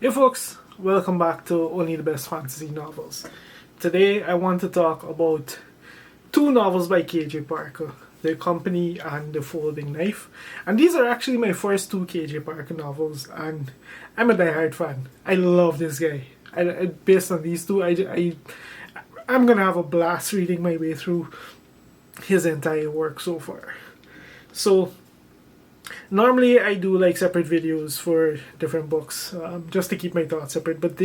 Hey folks, welcome back to Only the Best Fantasy Novels. Today I want to talk about two novels by KJ Parker, The Company and The Folding Knife. And these are actually my first two KJ Parker novels, and I'm a diehard fan. I love this guy. Based on these two, I'm gonna have a blast reading my way through his entire work so far. So normally I do like separate videos for different books, just to keep my thoughts separate, but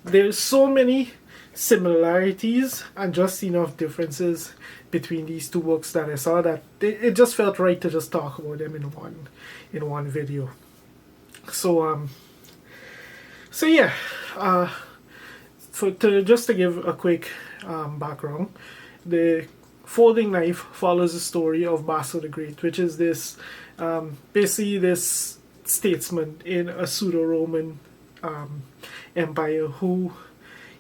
there's so many similarities and just enough differences between these two books that I saw that it just felt right to just talk about them in one video. So yeah, just to give a quick background, the Folding Knife follows the story of Basso the Great, which is this basically this statesman in a pseudo-Roman empire who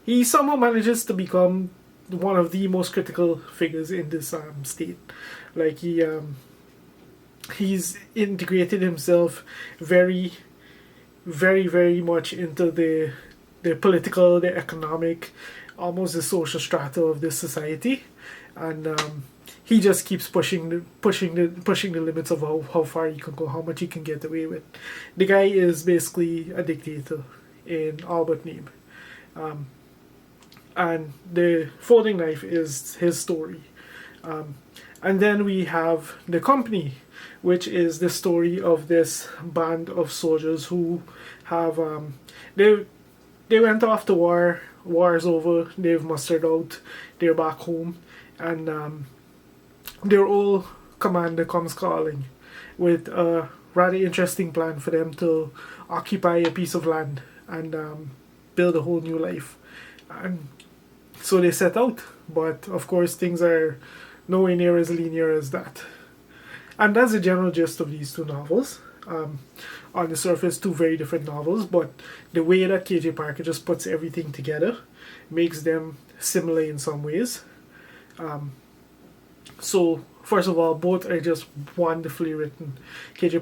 he somehow manages to become one of the most critical figures in this state. Like he's integrated himself very, very, very much into the political, the economic, almost the social strata of this society, and he just keeps pushing the limits of how far he can go, how much he can get away with. The guy is basically a dictator in all but name, and the Folding Knife is his story. And then we have The Company, which is the story of this band of soldiers who have they went off to war. War is over. They've mustered out. They're back home, and their old commander comes calling with a rather interesting plan for them to occupy a piece of land and build a whole new life. And so they set out, but of course things are nowhere near as linear as that. And that's the general gist of these two novels. On the surface, two very different novels, but the way that KJ Parker just puts everything together makes them similar in some ways. So first of all, both are just wonderfully written. KJ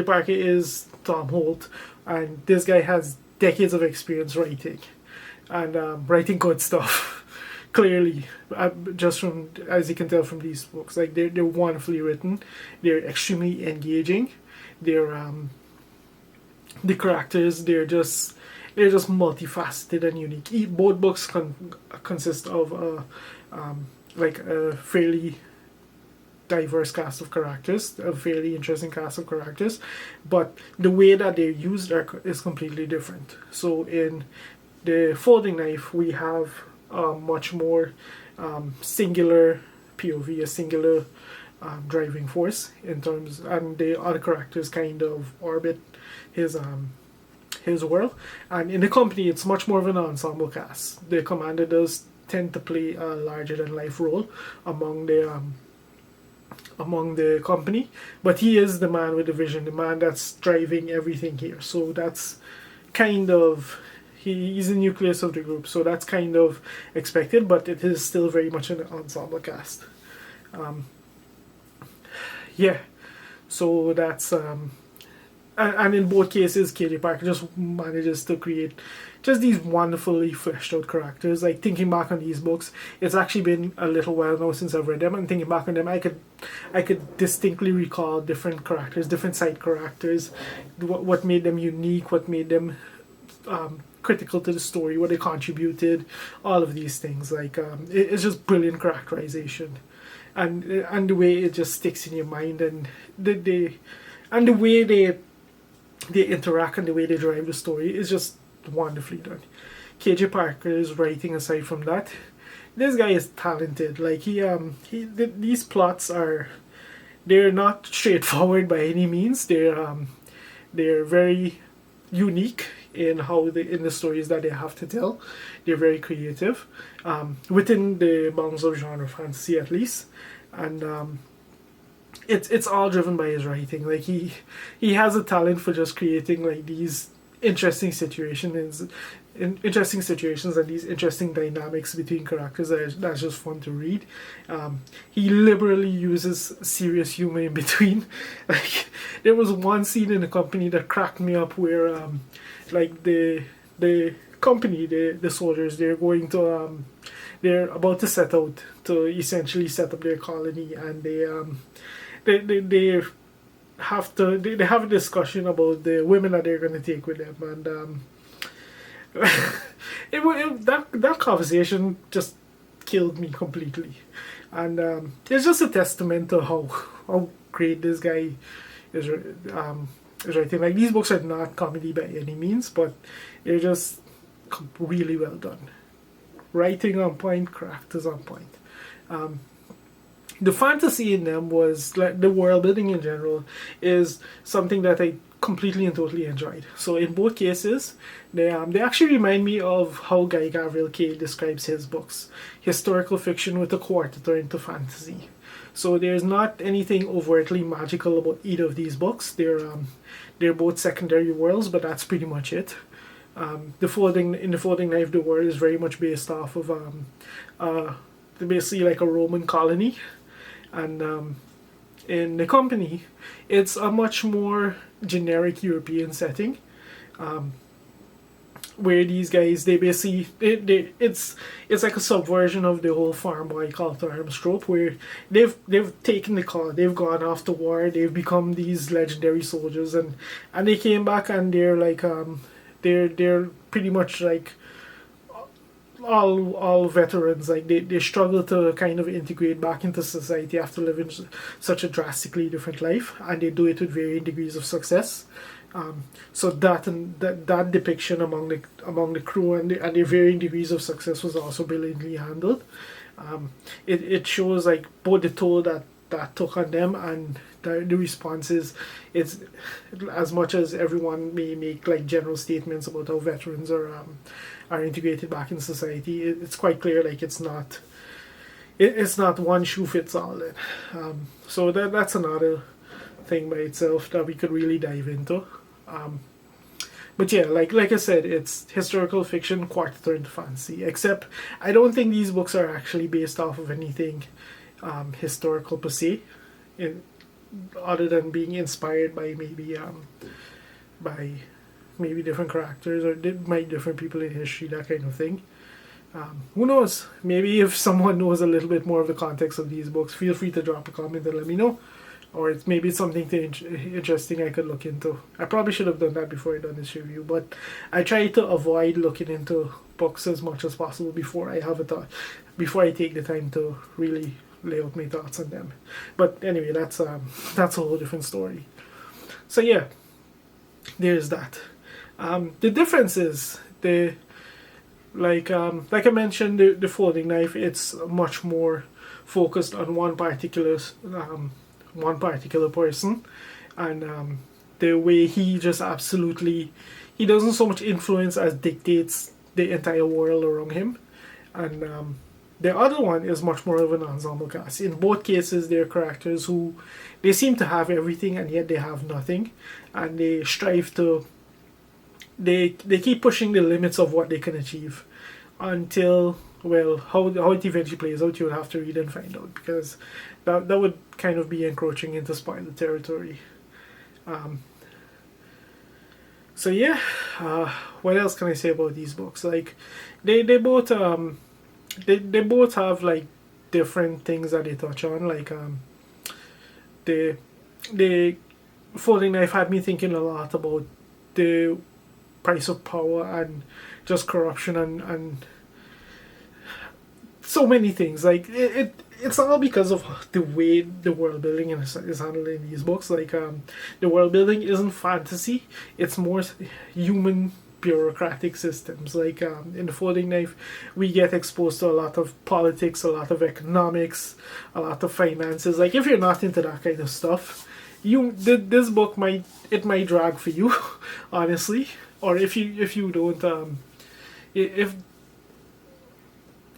Parker is Tom Holt, and this guy has decades of experience writing, and writing good stuff. Clearly, just from as you can tell from these books, like they're wonderfully written. They're extremely engaging. They're the characters. They're just multifaceted and unique. Both books consist of like a fairly diverse cast of characters, a fairly interesting cast of characters, but the way that they're used is completely different. So in The Folding Knife, we have a much more singular POV, a singular driving force in terms, and the other characters kind of orbit his world. And in The Company, it's much more of an ensemble cast. The commander does tend to play a larger than life role among the company, but he is the man with the vision, the man that's driving everything here. So that's kind of he's the nucleus of the group, so that's kind of expected, but it is still very much an ensemble cast. Yeah, so that's and in both cases, KJ Parker just manages to create just these wonderfully fleshed out characters. Like thinking back on these books, it's actually been a little while now since I've read them, and thinking back on them, I could distinctly recall different characters, different side characters, what made them unique, what made them critical to the story, what they contributed, all of these things. Like it's just brilliant characterization, and the way it just sticks in your mind, and the way they interact and the way they drive the story is just wonderfully done. KJ Parker's writing, aside from that, this guy is talented. Like these plots they're not straightforward by any means. They're very unique in in the stories that they have to tell. They're very creative within the bounds of genre fantasy, at least, and it's all driven by his writing. Like he has a talent for just creating like these interesting situations, interesting situations and these interesting dynamics between characters that's just fun to read. He liberally uses serious humor in between. Like there was one scene in the company that cracked me up where like the company, the soldiers, they're about to set out to essentially set up their colony, and they they have a discussion about the women that they're going to take with them, and that conversation just killed me completely, and it's just a testament to how great this guy is writing. Like these books are not comedy by any means, but they're just really well done. Writing on point, craft is on point. The fantasy in them was like the world building in general is something that I completely and totally enjoyed. So in both cases, they actually remind me of how Guy Gavriel Kay describes his books: historical fiction with a quarter turn to fantasy. So there's not anything overtly magical about either of these books. They're both secondary worlds, but that's pretty much it. The Folding Knife, the world is very much based off of basically like a Roman colony, and in The Company, it's a much more generic European setting, where these guys it's like a subversion of the whole farm boy cult to arms trope, where they've taken the call, they've gone off to war, they've become these legendary soldiers, and they came back and they're like they're pretty much like all veterans. Like they struggle to kind of integrate back into society after living such a drastically different life, and they do it with varying degrees of success. So that depiction among the crew and their varying degrees of success was also brilliantly handled. It shows like both the toll that took on them and the responses. It's as much as everyone may make like general statements about how veterans are integrated back in society. It's quite clear like it's not one shoe fits all. Then, so that's another thing by itself that we could really dive into. But yeah, like I said, it's historical fiction, quarter turn to fantasy. Except I don't think these books are actually based off of anything historical per se, other than being inspired by maybe different characters or by different people in history, that kind of thing. Who knows? Maybe if someone knows a little bit more of the context of these books, feel free to drop a comment and let me know. Or maybe it's something interesting I could look into. I probably should have done that before I done this review, but I try to avoid looking into books as much as possible before I take the time to really lay out my thoughts on them. But anyway, that's a whole different story. So yeah, there's that. The difference is like I mentioned, the Folding Knife, it's much more focused on one particular person, and the way he just absolutely, he doesn't so much influence as dictates the entire world around him. And the other one is much more of an ensemble cast. In both cases, they're characters who they seem to have everything and yet they have nothing, and they strive to they keep pushing the limits of what they can achieve until, well, how it eventually plays out, you would have to read and find out, because that would kind of be encroaching into spoiler territory. So yeah, what else can I say about these books? Like they both they both have like different things that they touch on. Like the Folding Knife had me thinking a lot about the price of power and just corruption and so many things. Like it's all because of the way the world building is handled in these books. Like the world building isn't fantasy; it's more human bureaucratic systems. Like in the Folding Knife, we get exposed to a lot of politics, a lot of economics, a lot of finances. Like if you're not into that kind of stuff, this book might drag for you, honestly. Or if you don't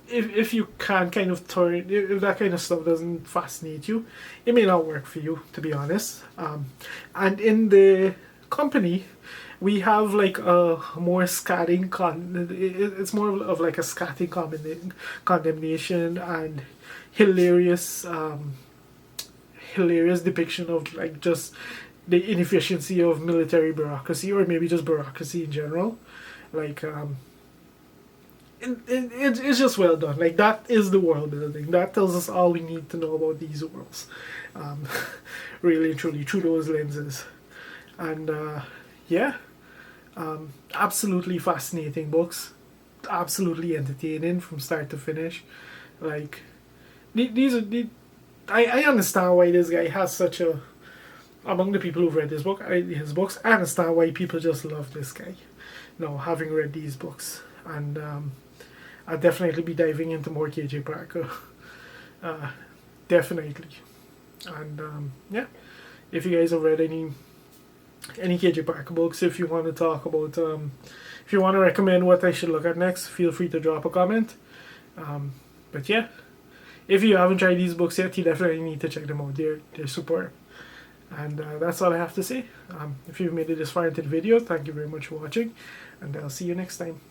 if you can't kind of turn, if that kind of stuff doesn't fascinate you, it may not work for you, to be honest. And in the company, we have like a more scatting it's more of like a scatting condemnation and hilarious hilarious depiction of like just the inefficiency of military bureaucracy, or maybe just bureaucracy in general. Like it's just well done. Like, that is the world building. That tells us all we need to know about these worlds. Um, really and truly through those lenses. And yeah, absolutely fascinating books. Absolutely entertaining from start to finish. Like, these are I understand why this guy has such a, among the people who've read his books, I understand why people just love this guy. Now, having read these books, and I'll definitely be diving into more KJ Parker. Definitely. And yeah, if you guys have read any KJ Parker books, if you want to talk about, if you want to recommend what I should look at next, feel free to drop a comment. But yeah, if you haven't tried these books yet, you definitely need to check them out. They're superb. And that's all I have to say. If you've made it this far into the video, thank you very much for watching, and I'll see you next time.